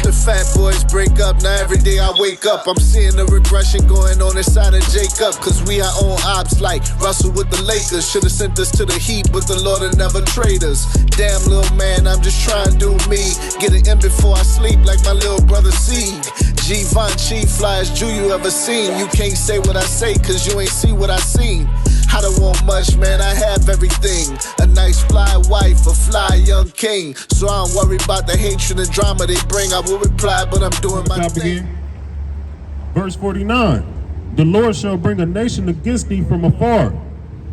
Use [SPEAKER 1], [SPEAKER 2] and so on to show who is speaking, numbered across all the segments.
[SPEAKER 1] The fat boys break up, now every day I wake up I'm seeing the regression going on inside of Jacob. Cause we our own ops like Russell with the Lakers. Should've sent us to the Heat, but the Lord will never trade us. Damn little man, I'm just trying to do me. Get it in before I sleep like my little brother Seed. Givenchy, flyest Jew you ever seen. You can't say what I say cause you ain't see what I seen. I don't want much, man, I have everything. A nice fly wife, a fly young king. So I don't worry about the hatred and drama they bring. I will reply, but I'm doing my thing.
[SPEAKER 2] Verse 49. The Lord shall bring a nation against thee from afar,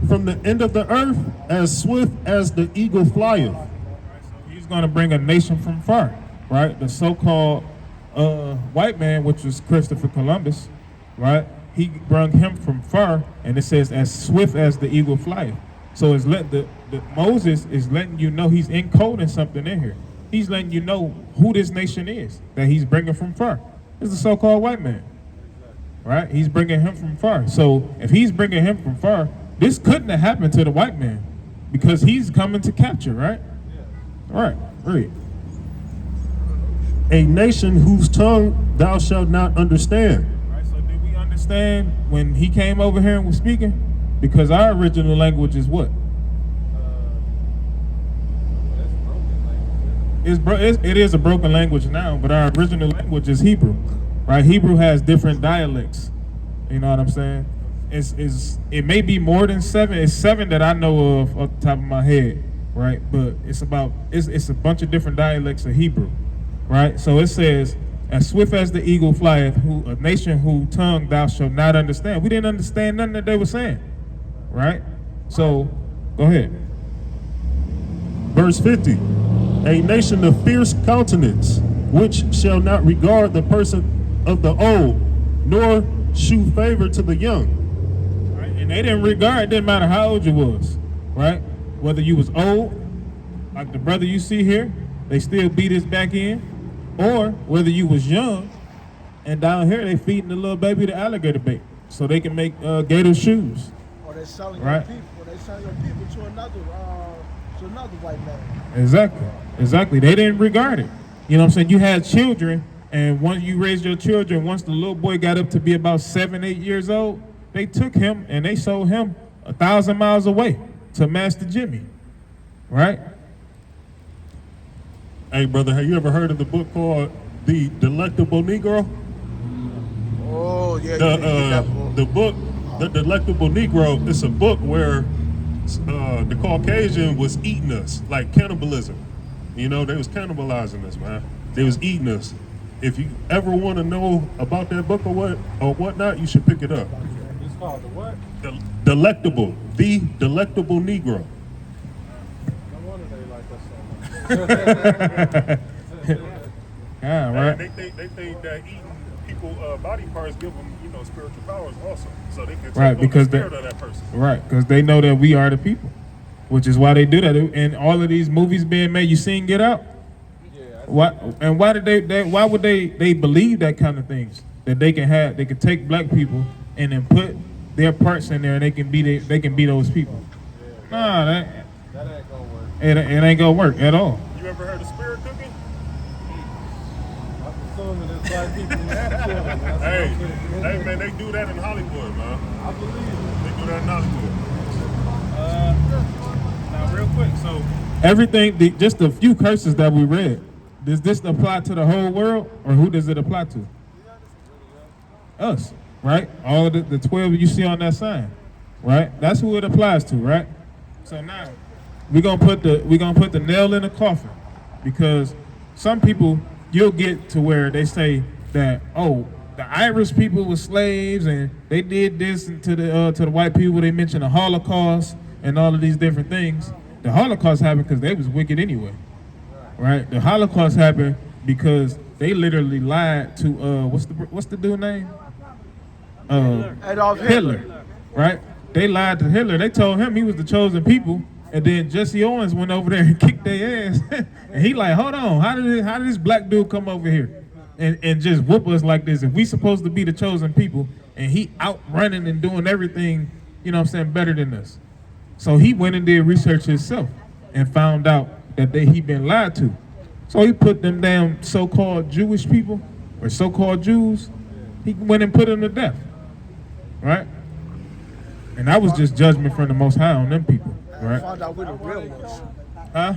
[SPEAKER 2] from the end of the earth, as swift as the eagle flieth.
[SPEAKER 3] He's going to bring a nation from far, right? The so-called white man, which was Christopher Columbus, right? He brought him from far, and it says as swift as the eagle flieth. So it's Moses is letting you know, he's encoding something in here. He's letting you know who this nation is that he's bringing from far. It's the so-called white man, right? He's bringing him from far. So if he's bringing him from far, this couldn't have happened to the white man because he's coming to capture, right? All right, read.
[SPEAKER 2] A nation whose tongue thou shalt not understand.
[SPEAKER 3] Understand when he came over here and was speaking? Because our original language is what? It is a broken language now, but our original language is Hebrew, right? Hebrew has different dialects. You know what I'm saying? It may be more than 7. It's 7 that I know of off the top of my head, right? But it's a bunch of different dialects of Hebrew, right? So it says, as swift as the eagle flieth, a nation whose tongue thou shalt not understand. We didn't understand nothing that they were saying, right? So, go ahead.
[SPEAKER 2] Verse 50. A nation of fierce countenance, which shall not regard the person of the old, nor shew favor to the young.
[SPEAKER 3] Right? And they didn't regard, it didn't matter how old you was, right? Whether you was old, like the brother you see here, they still beat his back in. Or whether you was young, and down here they feeding the little baby the alligator bait so they can make gator shoes.
[SPEAKER 1] Or they selling
[SPEAKER 3] right?
[SPEAKER 1] your people. Or they selling your people to another white man.
[SPEAKER 3] Exactly. They didn't regard it. You know what I'm saying? You had children, and once you raised your children, once the little boy got up to be about 7, 8 years old, they took him and they sold him 1,000 miles away to Master Jimmy, right?
[SPEAKER 2] Hey, brother, have you ever heard of the book called The Delectable Negro?
[SPEAKER 1] Oh, yeah.
[SPEAKER 2] The book, The Delectable Negro, it's a book where the Caucasian was eating us, like cannibalism. You know, they was cannibalizing us, man. They was eating us. If you ever want to know about that book or whatnot, you should pick it up.
[SPEAKER 3] It's called the what?
[SPEAKER 2] Delectable, The Delectable Negro.
[SPEAKER 3] Yeah, right.
[SPEAKER 2] They think that eating people body parts give them, spiritual powers also, so they can take over the spirit of that person.
[SPEAKER 3] Right, because they know that we are the people, which is why they do that. And all of these movies being made, you seen Get Out? Yeah. Why would they believe that kind of things? That they can take black people and then put their parts in there and they can be those people. Yeah, nah, that ain't gonna work. It ain't gonna work at all.
[SPEAKER 2] You ever heard of spirit cooking?
[SPEAKER 4] I'm assuming it's black people.
[SPEAKER 2] Hey man, they do that in Hollywood, man.
[SPEAKER 4] I believe it.
[SPEAKER 2] They do that in Hollywood.
[SPEAKER 3] Now real quick, so everything, just a few curses that we read, does this apply to the whole world, or who does it apply to? Us, right? All of the 12 you see on that sign, right? That's who it applies to, right? So now we're gonna put the nail in the coffin, because some people, you'll get to where they say that, oh, the Irish people were slaves and they did this to the white people. They mentioned the Holocaust and all of these different things. The Holocaust happened because they was wicked anyway, right? The Holocaust happened because they literally lied to what's the dude name?
[SPEAKER 1] Adolf
[SPEAKER 3] Hitler, right? They lied to Hitler. They told him he was the chosen people, and then Jesse Owens went over there and kicked their ass. And he like, hold on, how did this black dude come over here and just whoop us like this? If we supposed to be the chosen people, and he out running and doing everything, you know what I'm saying, better than us. So he went and did research himself and found out that he been lied to. So he put them damn so-called Jewish people, or so-called Jews, he went and put them to death, right? And that was just judgment from the Most High on them people, right?
[SPEAKER 5] Find out who the real ones.
[SPEAKER 3] Huh?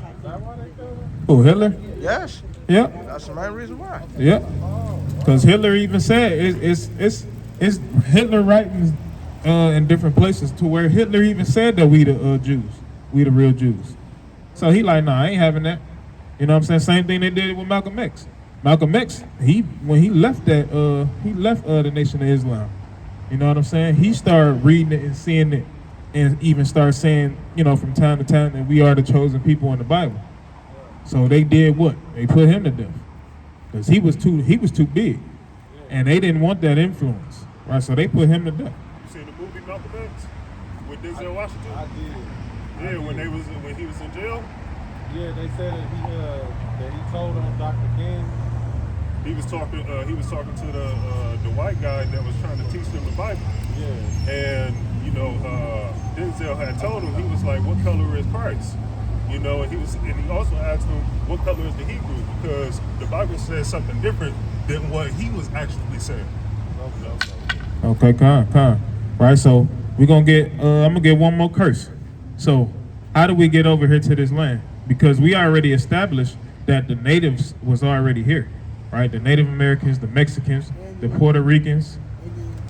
[SPEAKER 3] Who, Hitler?
[SPEAKER 5] Yes,
[SPEAKER 3] Yeah,
[SPEAKER 5] that's the main reason why.
[SPEAKER 3] yeah. Because Hitler even said it's Hitler writing in different places to where Hitler even said that we the Jews, we the real Jews. So he like, nah, I ain't having that. You know what I'm saying? Same thing they did with Malcolm X. Malcolm X, when he left that, he left the Nation of Islam. You know what I'm saying? He started reading it and seeing it, and even started saying, you know, from time to time that we are the chosen people in the Bible. So they did what? They put him to death because he was too big, and they didn't want that influence, right? So they put him to death.
[SPEAKER 2] You seen the movie Malcolm X with Denzel Washington?
[SPEAKER 4] I did.
[SPEAKER 2] Yeah, when he was in jail,
[SPEAKER 4] Yeah, they said that he told on Dr. King.
[SPEAKER 2] he was talking to the white guy that was trying to teach him the Bible.
[SPEAKER 4] Yeah.
[SPEAKER 2] And Denzel had told him, he was like, "What color is Christ?" You know, and he also asked him, "What color is the Hebrew?" Because the Bible says something different than what he was actually saying.
[SPEAKER 3] Okay, con. Right, so we're gonna get I'm gonna get one more curse. So how do we get over here to this land? Because we already established that the natives was already here, right? The Native Americans, the Mexicans, the Puerto Ricans,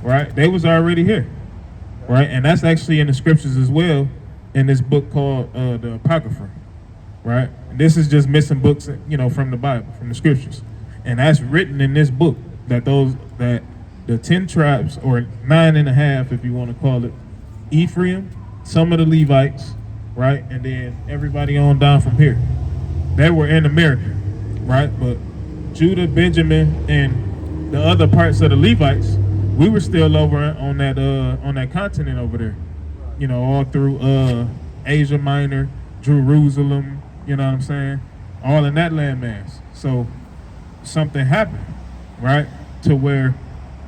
[SPEAKER 3] right? They was already here, right? And that's actually in the scriptures as well, in this book called the Apocrypha, right? And this is just missing books, you know, from the Bible, from the scriptures, and that's written in this book that the 10 tribes, or 9.5, if you want to call it, Ephraim, some of the Levites, right, and then everybody on down from here, they were in America, right? But Judah, Benjamin, and the other parts of the Levites, we were still over on that continent over there, you know, all through Asia Minor, Jerusalem, you know what I'm saying, all in that landmass. So something happened, right, to where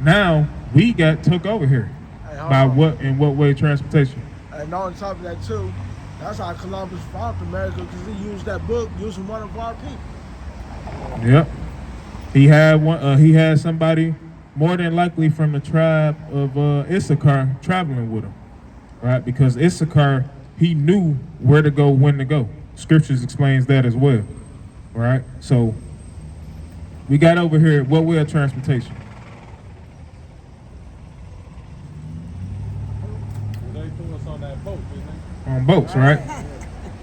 [SPEAKER 3] now we got took over here by in what way? Transportation.
[SPEAKER 5] And on top of that too, that's how Columbus found America, because he used that book using one of our people.
[SPEAKER 3] Yep. He had one. He had somebody more than likely from the tribe of Issachar traveling with him, right? Because Issachar, he knew where to go, when to go. Scriptures explains that as well, right? So we got over here. What way of transportation?
[SPEAKER 4] They threw us on that boat, didn't they?
[SPEAKER 3] On boats, right?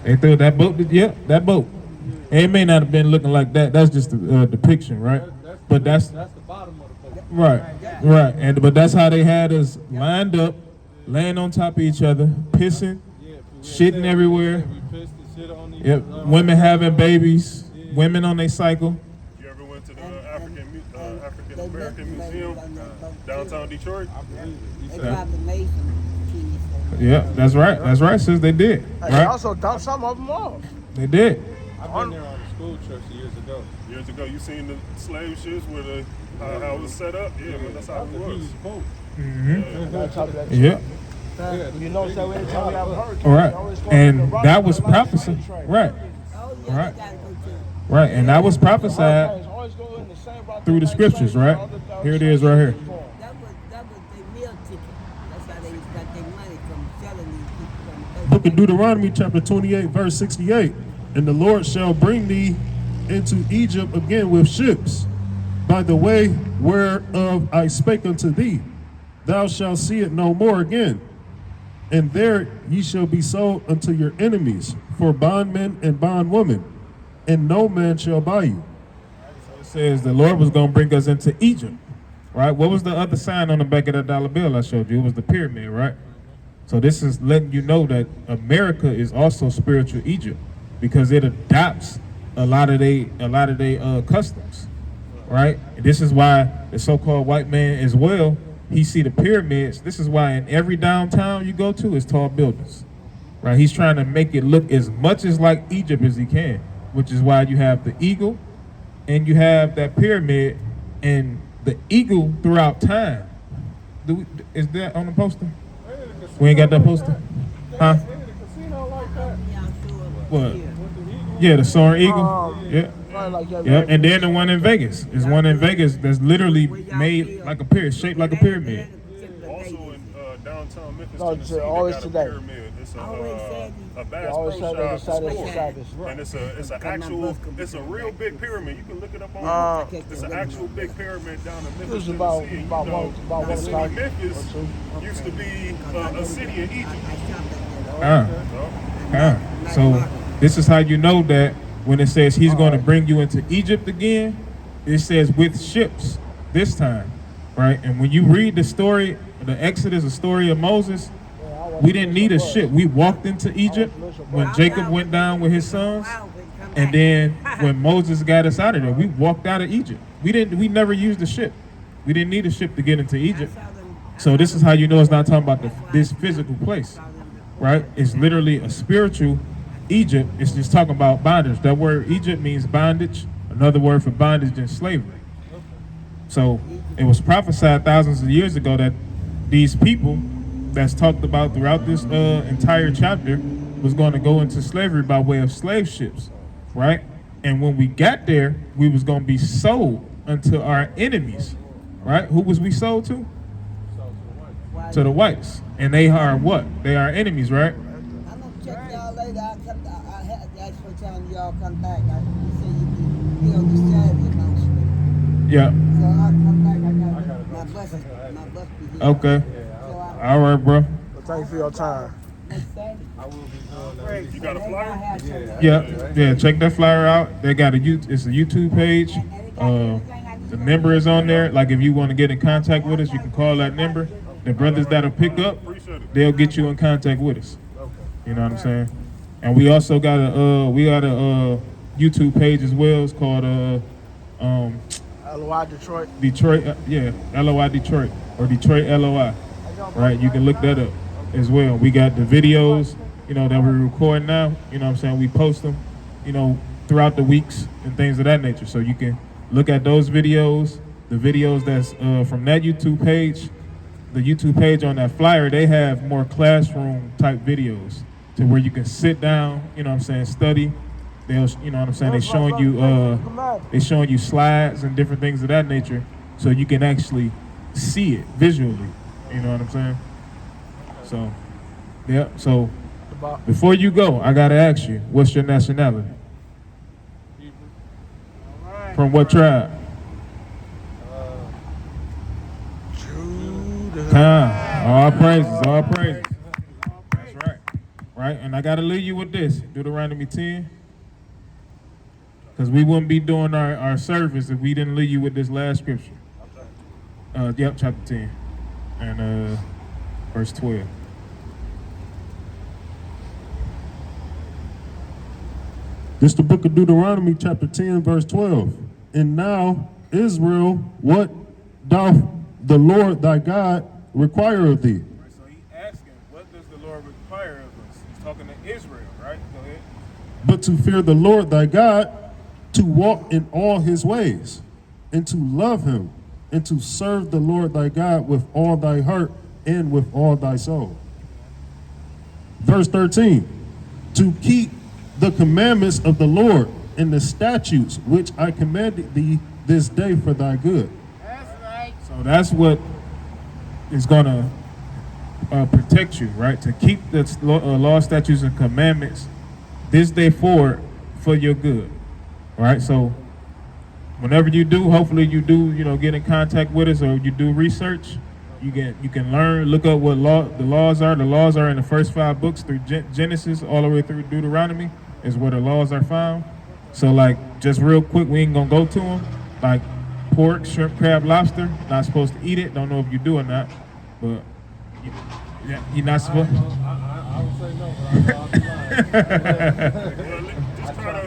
[SPEAKER 3] They threw that boat. Yep, that boat. It may not have been looking like that. That's just a depiction, right? But that's
[SPEAKER 4] the bottom of the boat.
[SPEAKER 3] right. But that's how they had us lined up, laying on top of each other, pissing, shitting everywhere.
[SPEAKER 4] We pissed and shit on each
[SPEAKER 3] Yep,
[SPEAKER 4] other.
[SPEAKER 3] women having babies, women on their cycle.
[SPEAKER 2] You ever went to the African American Museum downtown Detroit?
[SPEAKER 4] I believe it. He
[SPEAKER 6] They
[SPEAKER 4] said,
[SPEAKER 6] dropped the Mason keys.
[SPEAKER 3] Yeah, that's right, sis. They did,
[SPEAKER 5] And they
[SPEAKER 3] right?
[SPEAKER 5] also dumped some of them off.
[SPEAKER 3] They did.
[SPEAKER 4] I've been there on a school trip years ago.
[SPEAKER 2] Years ago, you seen the slave ships where how it was set up? Yeah, man, that's how it
[SPEAKER 4] That's a
[SPEAKER 2] was.
[SPEAKER 4] huge boat.
[SPEAKER 5] On top of that too.
[SPEAKER 3] Yeah.
[SPEAKER 5] You know, so anytime we have a hurricane,
[SPEAKER 3] All right,
[SPEAKER 5] we always go to
[SPEAKER 3] and
[SPEAKER 5] the rock
[SPEAKER 3] that
[SPEAKER 5] for
[SPEAKER 3] was
[SPEAKER 5] the last
[SPEAKER 3] prophesied,
[SPEAKER 5] train.
[SPEAKER 3] right?
[SPEAKER 6] Oh, yeah,
[SPEAKER 3] Right.
[SPEAKER 6] they gotta go too.
[SPEAKER 3] Right, and that was prophesied
[SPEAKER 5] Hurricanes always go in the same route
[SPEAKER 3] through the
[SPEAKER 5] that
[SPEAKER 3] scriptures,
[SPEAKER 5] trains
[SPEAKER 3] right?
[SPEAKER 5] all the-
[SPEAKER 3] Here it is right here.
[SPEAKER 6] That was their meal ticket. That's how they got their money from selling these people from the
[SPEAKER 2] Book of Deuteronomy, chapter 28, verse 68. And the Lord shall bring thee into Egypt again with ships, by the way whereof I spake unto thee. Thou shalt see it no more again. And there ye shall be sold unto your enemies for bondmen and bondwomen, and no man shall buy you.
[SPEAKER 3] It says the Lord was going to bring us into Egypt, right? What was the other sign on the back of that dollar bill I showed you? It was the pyramid, right? So this is letting you know that America is also spiritual Egypt, because it adopts a lot of they customs, right? And this is why the so-called white man as well, he see the pyramids. This is why in every downtown you go to is tall buildings, right? He's trying to make it look as much as like Egypt as he can, which is why you have the eagle and you have that pyramid, and the eagle throughout time. Is that on the poster? We ain't got that poster? Huh?
[SPEAKER 4] They had a casino like that.
[SPEAKER 6] Yeah, I'm sure.
[SPEAKER 3] What?
[SPEAKER 6] Yeah.
[SPEAKER 3] Yeah, the soaring eagle.
[SPEAKER 5] Um,
[SPEAKER 3] Yeah.
[SPEAKER 5] Probably like that.
[SPEAKER 3] Yep, and then the one in Vegas. There's one in Vegas that's literally made like a pyramid, shaped like a pyramid.
[SPEAKER 2] Also in downtown Memphis,
[SPEAKER 5] No,
[SPEAKER 2] Tennessee, they
[SPEAKER 5] always
[SPEAKER 2] got a
[SPEAKER 5] today.
[SPEAKER 2] pyramid. It's
[SPEAKER 6] Always
[SPEAKER 2] a
[SPEAKER 6] said
[SPEAKER 2] Bass
[SPEAKER 5] always
[SPEAKER 2] Pro
[SPEAKER 5] said they
[SPEAKER 2] Shop
[SPEAKER 5] decided to
[SPEAKER 2] store.
[SPEAKER 5] decide this.
[SPEAKER 2] And it's an actual, it's a real big pyramid. You can look it up on it's an actual big pyramid down in Memphis,
[SPEAKER 5] It's about
[SPEAKER 2] Tennessee. And
[SPEAKER 5] about
[SPEAKER 2] you know,
[SPEAKER 5] one
[SPEAKER 2] the city
[SPEAKER 5] o'clock
[SPEAKER 2] of Memphis
[SPEAKER 5] or two.
[SPEAKER 2] used to be a city in Egypt.
[SPEAKER 3] So this is how you know that when it says he's going to bring you into Egypt again, it says with ships this time, right? And when you read the story, the Exodus, the story of Moses, we didn't need a ship. We walked into Egypt when Jacob went down with his sons, and then when Moses got us out of there, we walked out of Egypt. We never used a ship. We didn't need a ship to get into Egypt. So this is how you know it's not talking about this physical place, right? It's literally a spiritual Egypt. It's just talking about bondage. That word Egypt means bondage. Another word for bondage is slavery. So it was prophesied thousands of years ago that these people that's talked about throughout this entire chapter was going to go into slavery by way of slave ships, right? And when we got there, we was going to be sold unto our enemies, right? Who was we sold to? To the whites. And they are what? They are enemies, right?
[SPEAKER 6] I'm gonna check y'all later. I had to ask for time y'all come back. You say you be on the Saturday announcement.
[SPEAKER 3] Yeah.
[SPEAKER 6] So I'll come back. I got my bus be here.
[SPEAKER 3] Okay.
[SPEAKER 6] So
[SPEAKER 3] All right, bro.
[SPEAKER 5] Well, thank you for your time.
[SPEAKER 6] next Saturday.
[SPEAKER 2] You got a flyer?
[SPEAKER 3] Yeah. Check that flyer out. They got it's a YouTube page. The number is on there. Like if you want to get in contact with us, you can call that number. The brothers that'll pick up, they'll get you in contact with us. You know what I'm saying? And we also got a YouTube page as well. It's called
[SPEAKER 5] L.O.I. Detroit.
[SPEAKER 3] Detroit, L.O.I. Detroit or Detroit L.O.I. Right? You can look that up as well. We got the videos, that we record now. You know what I'm saying? We post them, throughout the weeks and things of that nature. So you can look at those videos, the videos that's from that YouTube page. The YouTube page on that flyer, they have more classroom type videos to where you can sit down, study. They'll, they showing you slides and different things of that nature, so you can actually see it visually. You know what I'm saying? So, yeah. So, before you go, I gotta ask you, what's your nationality? From what tribe? All praises. That's right. Right, and I gotta leave you with this, Deuteronomy 10. Because we wouldn't be doing our service if we didn't leave you with this last scripture. Chapter 10. And verse 12.
[SPEAKER 2] This the book of Deuteronomy, chapter 10, verse 12. And now, Israel, what doth the Lord thy God require of thee?
[SPEAKER 3] Right, so he's asking, what does the Lord require of us? He's talking to Israel, right? Go ahead.
[SPEAKER 2] But to fear the Lord thy God, to walk in all his ways, and to love him, and to serve the Lord thy God with all thy heart and with all thy soul. Verse 13, to keep the commandments of the Lord and the statutes which I commanded thee this day for thy good.
[SPEAKER 6] That's right.
[SPEAKER 3] So that's what is going to protect you, right? To keep the law, statutes, and commandments this day forward for your good, right? So whenever you do, hopefully you do, get in contact with us, or you do research. You can learn, look up what the laws are. The laws are in the first 5 books through Genesis all the way through Deuteronomy is where the laws are found. So like, just real quick, we ain't gonna go to them. Like pork, shrimp, crab, lobster, not supposed to eat it. Don't know if you do or not, but you're not supposed.
[SPEAKER 4] I would say no, but I'll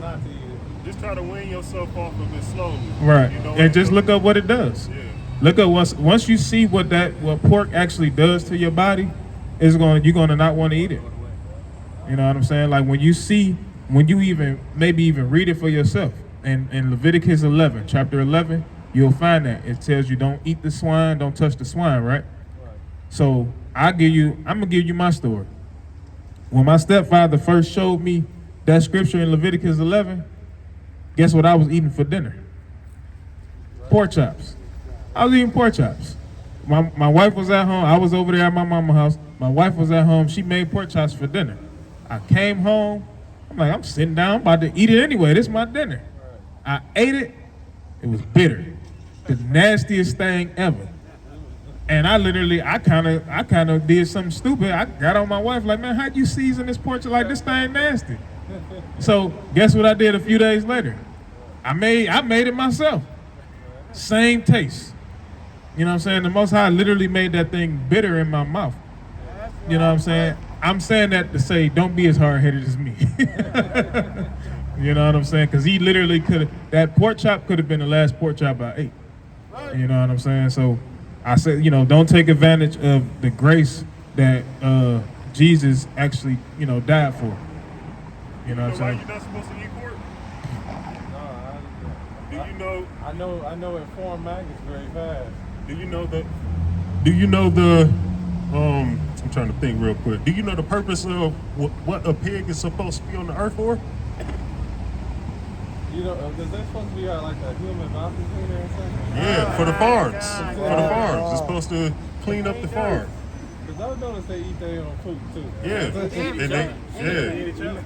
[SPEAKER 4] not to eat it.
[SPEAKER 2] Just try to wean yourself off of it slowly.
[SPEAKER 3] Right, and just look up what it does.
[SPEAKER 2] Yeah.
[SPEAKER 3] Look up once you see what pork actually does to your body, you're gonna not want to eat it. You know what I'm saying? Like when you even read it for yourself. In Leviticus 11, chapter 11, you'll find that it tells you don't eat the swine, don't touch the swine, right? So I'm gonna give you my story. When my stepfather first showed me that scripture in Leviticus 11, Guess what I was eating for dinner? Pork chops. I was eating pork chops. My wife was at home. I was over there at my mama's house. My wife was at home. She made pork chops for dinner. I came home. I'm like, I'm sitting down, I'm about to eat it anyway. This is my dinner. I ate it. It was bitter. The nastiest thing ever. And I kind of did something stupid. I got on my wife like, man, how'd you season this pork chop like this thing nasty? So guess what I did a few days later? I made it myself. Same taste. You know what I'm saying? The Most High literally made that thing bitter in my mouth. You know what I'm saying? I'm saying that to say, don't be as hard-headed as me. You know what I'm saying? Because he literally that pork chop could have been the last pork chop I ate. You know what I'm saying? So I said, don't take advantage of the grace that Jesus actually, died for. You know what I'm
[SPEAKER 2] Why
[SPEAKER 3] saying?
[SPEAKER 2] you not supposed to eat pork?
[SPEAKER 4] No,
[SPEAKER 2] Do you know?
[SPEAKER 4] I know it form maggots very fast.
[SPEAKER 2] Do you know the? I'm trying to think real quick. Do you know the purpose of what a pig is supposed to be on the earth for?
[SPEAKER 4] You know, is that supposed to be like a human vacuum cleaner or something?
[SPEAKER 2] Yeah, for the farms. For the farms, it's supposed to clean up the farm.
[SPEAKER 4] Because I noticed they eat their own food too.
[SPEAKER 2] And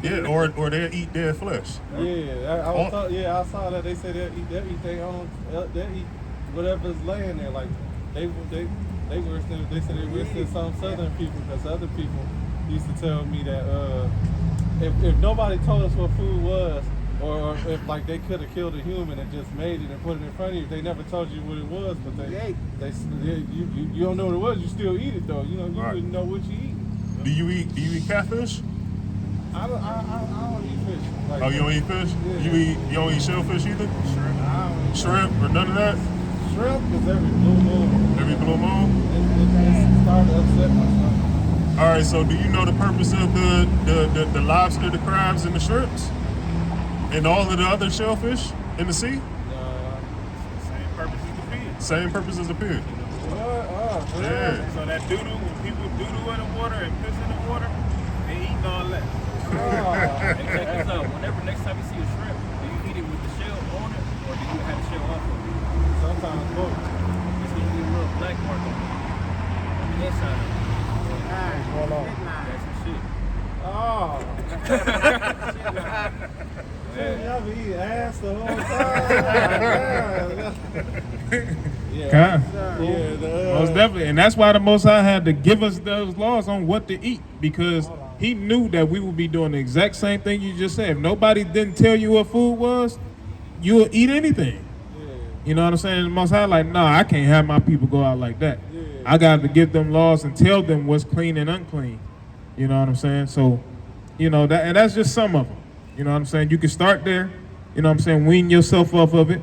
[SPEAKER 2] they, or they eat dead flesh.
[SPEAKER 4] Yeah, I saw that they said they'll eat their own, they'll eat whatever's laying there. Like they worse than they said they worse than some southern people, because other people used to tell me that if nobody told us what food was, or if like they could have killed a human and just made it and put it in front of you, they never told you what it was, but you don't know what it was, you still eat it though. You wouldn't know what you eat.
[SPEAKER 2] Do you eat catfish?
[SPEAKER 4] I don't eat fish. Like,
[SPEAKER 2] Oh, you don't eat fish?
[SPEAKER 4] Yeah.
[SPEAKER 2] You don't eat shellfish either?
[SPEAKER 4] Shrimp. I don't eat
[SPEAKER 2] Shrimp or none of that?
[SPEAKER 4] shrimp is every blue moon.
[SPEAKER 2] Every blue moon?
[SPEAKER 4] It started to upset my stomach.
[SPEAKER 2] All right. So do you know the purpose of the lobster, the crabs, and the shrimps, and all of the other shellfish in the sea?
[SPEAKER 3] Same purpose as the pig.
[SPEAKER 2] Same purpose as the pig. Yeah.
[SPEAKER 3] So that doodoo, when people doodoo in the water and piss in the water, they eating all that.
[SPEAKER 7] And check this out. Whenever next time you see a shrimp, do you eat it with the shell on it, or do you have the shell off of it?
[SPEAKER 4] Sometimes both.
[SPEAKER 7] It's gonna be a little black mark on the inside of it. That's some shit.
[SPEAKER 4] Oh. Man, y'all be eating ass the whole time.
[SPEAKER 3] Most definitely. And that's why the Most High had to give us those laws on what to eat, because he knew that we would be doing the exact same thing you just said. If nobody didn't tell you what food was, you would eat anything. You know what I'm saying? The Most High like, nah, I can't have my people go out like that. I got to give them laws and tell them what's clean and unclean. You know what I'm saying? So, that, and that's just some of them. You know what I'm saying? You can start there. You know what I'm saying? Wean yourself off of it.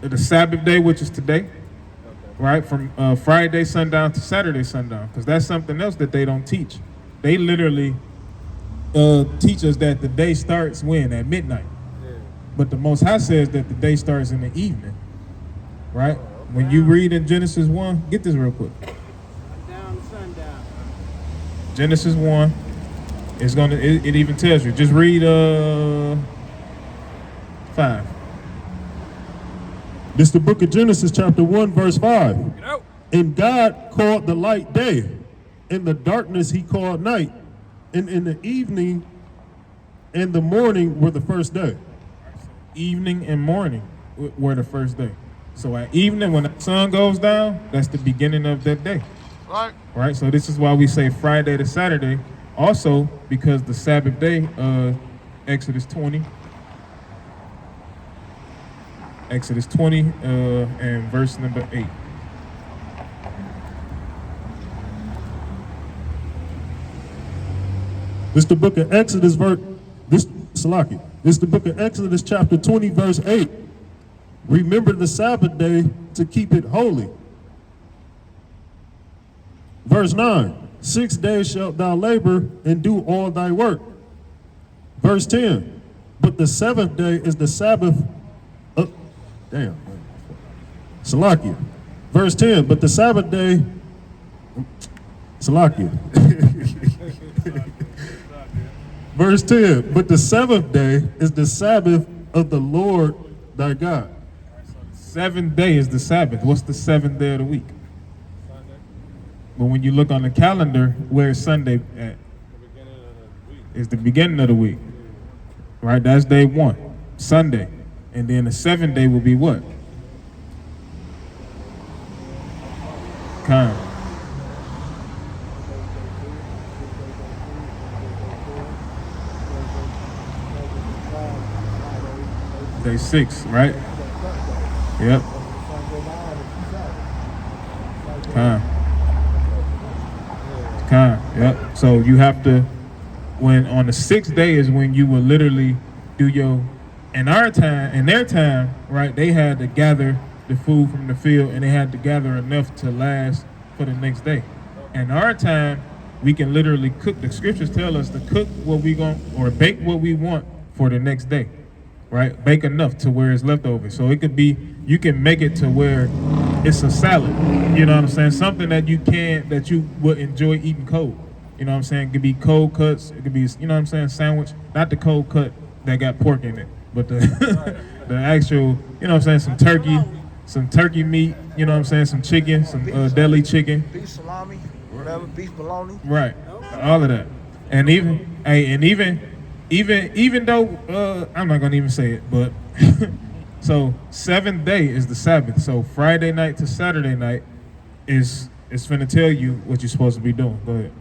[SPEAKER 3] The Sabbath day, which is today, right? From Friday sundown to Saturday sundown, because that's something else that they don't teach. They literally teach us that the day starts when? At midnight. But the Most High says that the day starts in the evening, right? When you read in Genesis 1, get this real quick.
[SPEAKER 6] Down to sundown.
[SPEAKER 3] Genesis 1, it even tells you. Just read 5.
[SPEAKER 2] This is the book of Genesis, chapter 1, verse 5.
[SPEAKER 7] Get out.
[SPEAKER 2] And God called the light day, and the darkness he called night. And in the evening and the morning were the first day.
[SPEAKER 3] Evening and morning were the first day. So at evening, when the sun goes down, that's the beginning of that day. Right? So this is why we say Friday to Saturday. Also, because the Sabbath day, Exodus 20. Exodus 20 and verse number 8.
[SPEAKER 2] This is the book of Exodus, this is the book of Exodus, chapter 20, verse 8. Remember the Sabbath day to keep it holy. Verse 9. 6 days shalt thou labor and do all thy work. Verse 10. But the seventh day is the Sabbath. Salakia. Verse 10. But the Sabbath day. Salakia. Verse 10, but the seventh day is the Sabbath of the Lord thy God.
[SPEAKER 3] Seventh day is the Sabbath. What's the seventh day of the week?
[SPEAKER 4] Sunday,
[SPEAKER 3] But when you look on the calendar, where's Sunday at?
[SPEAKER 4] the beginning of the week.
[SPEAKER 3] It's the beginning of the week. Right? That's day 1, Sunday. And then the seventh day will be what? Come. Day 6, right? Yep. Yep. So you have to, when on the 6th day is when you will literally do your, in their time, right, they had to gather the food from the field and they had to gather enough to last for the next day. In our time, we can literally cook. The scriptures tell us to cook what we or bake what we want for the next day, right? Bake enough to where it's leftover. So it could be, you can make it to where it's a salad. You know what I'm saying? Something that you would enjoy eating cold. You know what I'm saying? It could be cold cuts. It could be, you know what I'm saying, sandwich. Not the cold cut that got pork in it, but the the actual, you know what I'm saying, some turkey meat. You know what I'm saying, some chicken, some deli chicken.
[SPEAKER 5] Beef salami, whatever, beef bologna.
[SPEAKER 3] Right, all of that, and even though I'm not gonna even say it, but so 7th day is the Sabbath. So Friday night to Saturday night is finna tell you what you're supposed to be doing. Go ahead.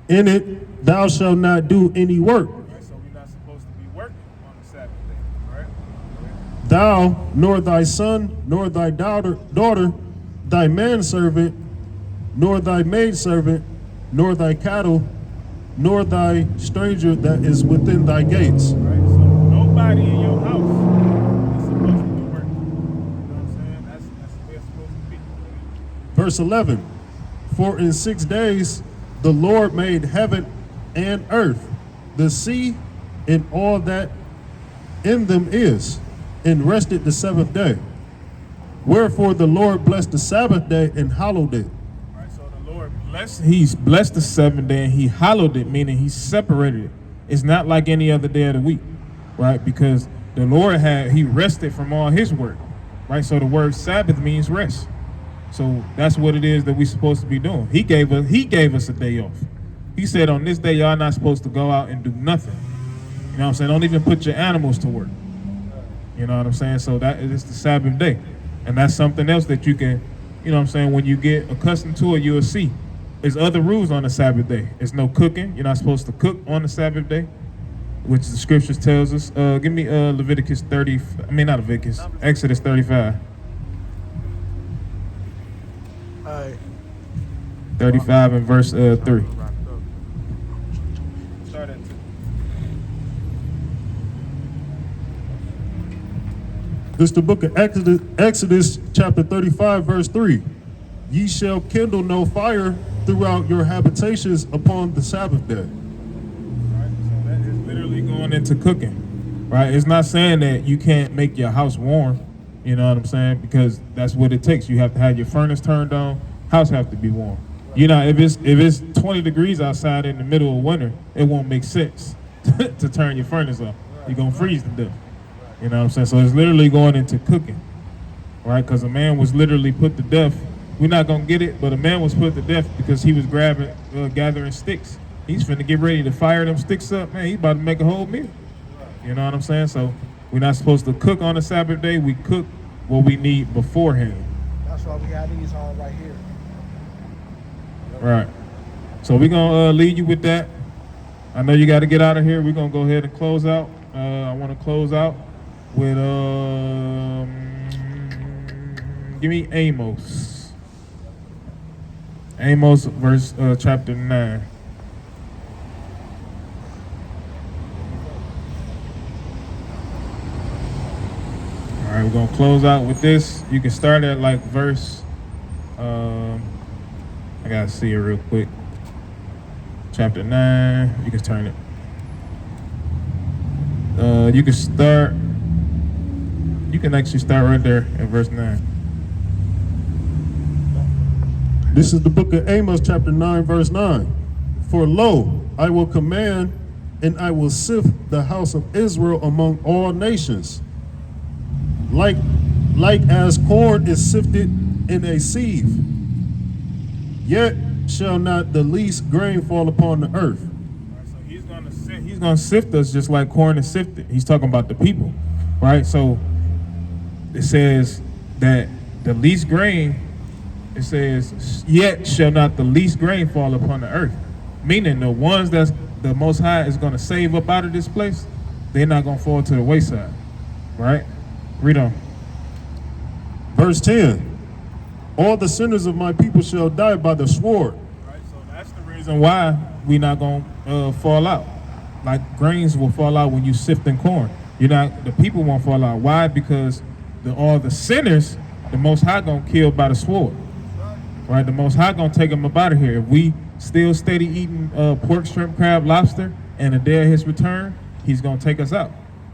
[SPEAKER 2] In it thou shalt not do any work,
[SPEAKER 3] So we're not supposed to be working on the Sabbath day, right?
[SPEAKER 2] thou, nor thy son, nor thy daughter, thy manservant, nor thy maidservant, nor thy cattle, nor thy stranger that is within thy gates.
[SPEAKER 3] Right. So nobody in your house is supposed to be working. You know what I'm saying? That's the way it's supposed to be.
[SPEAKER 2] Verse 11, for in 6 days the Lord made heaven and earth, the sea, and all that in them is, and rested the 7th day. Wherefore the Lord blessed the Sabbath day and hallowed it.
[SPEAKER 3] Right, so the Lord He's blessed the 7th day and he hallowed it, meaning he separated it. It's not like any other day of the week, right? Because the Lord he rested from all his work, right? So the word Sabbath means rest. So that's what it is that we're supposed to be doing. He gave us a day off. He said on this day, y'all not supposed to go out and do nothing. You know what I'm saying? Don't even put your animals to work. You know what I'm saying? So that is the Sabbath day. And that's something else that you can, you know what I'm saying, when you get accustomed to it, you'll see. There's other rules on the Sabbath day. There's no cooking. You're not supposed to cook on the Sabbath day, which the scriptures tells us. Give me Leviticus 30, not Leviticus, Exodus 35. 35 and verse 3. Start at 2.
[SPEAKER 2] This is the book of Exodus chapter 35, verse 3. Ye shall kindle no fire throughout your habitations upon the Sabbath day.
[SPEAKER 3] Right, so that is literally going into cooking, right? It's not saying that you can't make your house warm, you know what I'm saying? Because that's what it takes. You have to have your furnace turned on, house have to be warm. You know, if it's 20 degrees outside in the middle of winter, it won't make sense to turn your furnace off. You're gonna freeze to death. You know what I'm saying? So it's literally going into cooking, right? Because a man was literally put to death. We're not gonna get it, but a man was put to death because he was gathering sticks. He's finna get ready to fire them sticks up, man. He about to make a whole meal. You know what I'm saying? So we're not supposed to cook on the Sabbath day. We cook what we need beforehand.
[SPEAKER 5] That's why we got these on right here.
[SPEAKER 3] Right. So we're gonna leave you with that. I know you got to get out of here. We're gonna go ahead and close out. I want to close out with give me Amos. Amos verse chapter 9. All right, we're gonna close out with this. You can start at like verse. I gotta see it real quick. Chapter 9. You can turn it. You can start. You can actually start right there at verse 9.
[SPEAKER 2] This is the book of Amos chapter 9, verse 9. For lo, I will command and I will sift the house of Israel among all nations, like as corn is sifted in a sieve. Yet shall not the least grain fall upon the earth.
[SPEAKER 3] Right, so he's gonna sift us just like corn is sifted. He's talking about the people, right? So it says that the least grain, it says, yet shall not the least grain fall upon the earth. Meaning the ones that's the Most High is gonna save up out of this place, they're not gonna fall to the wayside, right? Read on.
[SPEAKER 2] Verse 10, all the sinners of my people shall die by the sword.
[SPEAKER 3] Right, so that's the reason why we not gonna fall out. Like grains will fall out when you sifting corn. The people won't fall out. Why? Because all the sinners, the Most High gonna kill by the sword. Right, the Most High gonna take them up out of here. If we still steady eating pork, shrimp, crab, lobster, and the day of His return, He's gonna take us out.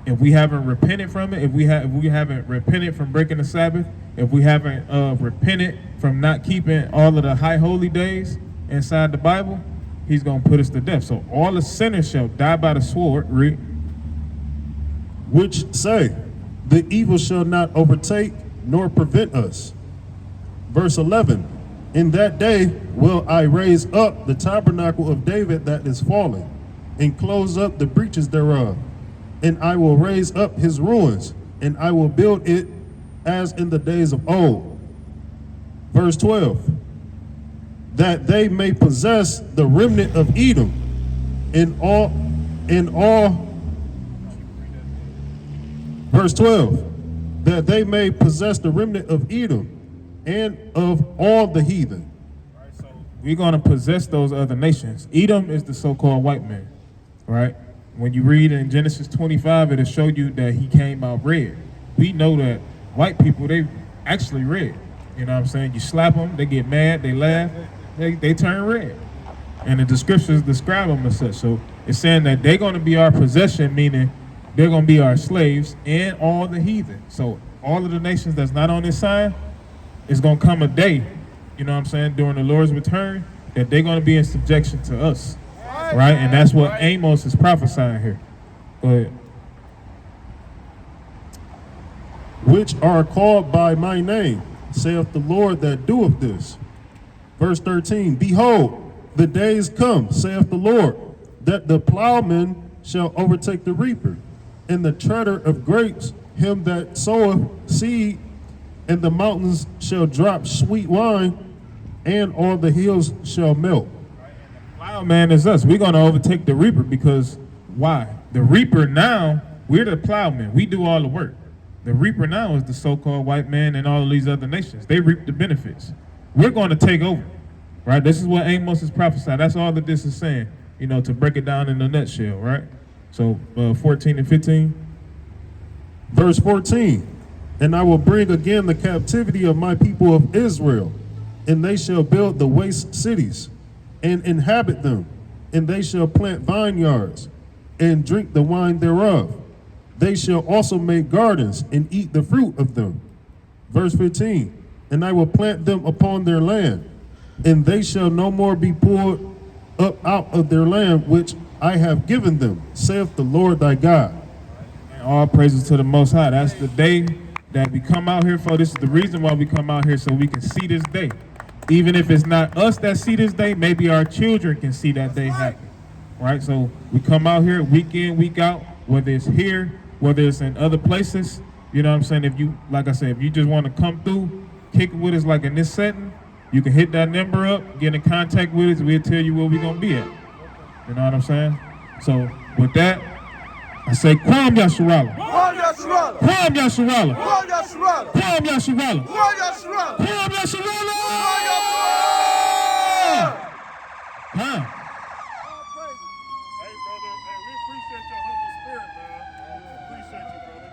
[SPEAKER 3] If we haven't repented from it, if we haven't repented from breaking the Sabbath, if we haven't repented from not keeping all of the high holy days inside the Bible, He's gonna put us to death. So all the sinners shall die by the sword. Read.
[SPEAKER 2] Which say, the evil shall not overtake nor prevent us. Verse 11, in that day will I raise up the tabernacle of David that is fallen, and close up the breaches thereof. And I will raise up his ruins, and I will build it as in the days of old. Verse 12, that they may possess the remnant of Edom in all. Verse 12, that they may possess the remnant of Edom and of all the heathen.
[SPEAKER 3] Right, so we're going to possess those other nations. Edom is the so-called white man, right? When you read in Genesis 25, it'll show you that he came out red. We know that white people, they actually red. You know what I'm saying? You slap them, they get mad, they laugh, they turn red. And the scriptures describe them as such. So it's saying that they're going to be our possession, meaning they're going to be our slaves and all the heathen. So all of the nations that's not on this side, it's going to come a day, you know what I'm saying, during the Lord's return, that they're going to be in subjection to us, right? And that's what Amos is prophesying here. Go ahead.
[SPEAKER 2] Which are called by my name, saith the Lord that doeth this. Verse 13, behold, the days come, saith the Lord, that the plowman shall overtake the reaper, and the treader of grapes him that soweth seed, and the mountains shall drop sweet wine, and all the hills shall melt.
[SPEAKER 3] Plowman is us. We're going to overtake the reaper because why? The reaper now, we're the plowman. We do all the work. The reaper now is the so-called white man and all of these other nations. They reap the benefits. We're going to take over, right? This is what Amos is prophesying. That's all that this is saying, you know, to break it down in a nutshell, right? So 14 and 15.
[SPEAKER 2] Verse 14, and I will bring again the captivity of my people of Israel, and they shall build the waste cities and inhabit them, and they shall plant vineyards and drink the wine thereof. They shall also make gardens and eat the fruit of them. Verse 15, and I will plant them upon their land, and they shall no more be pulled up out of their land which I have given them, saith the Lord thy God.
[SPEAKER 3] And all praises to the Most High. That's the day that we come out here for. This is the reason why we come out here, so we can see this day. Even if it's not us that see this day, maybe our children can see that day happen, right? So we come out here week in, week out, whether it's here, whether it's in other places. You know what I'm saying? If you, like I said, if you just want to come through, kick it with us like in this setting, you can hit that number up, get in contact with us, we'll tell you where we're going to be at. You know what I'm saying? So with that, I say, Kwam Yasharala.
[SPEAKER 5] Kwam Yasharala.
[SPEAKER 3] Kwam Yasharala.
[SPEAKER 5] Kwam Yasharala.
[SPEAKER 3] Kwam Yasharala.
[SPEAKER 5] Kwam Yasharala.
[SPEAKER 3] Kwam Yasharala. Huh?
[SPEAKER 2] Hey, brother, hey, we appreciate your humble spirit, man. Appreciate you, brother.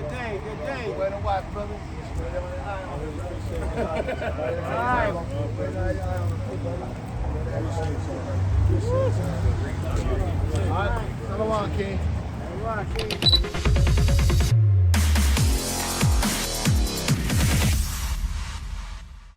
[SPEAKER 5] Good day. Way to watch, brother. All right. King.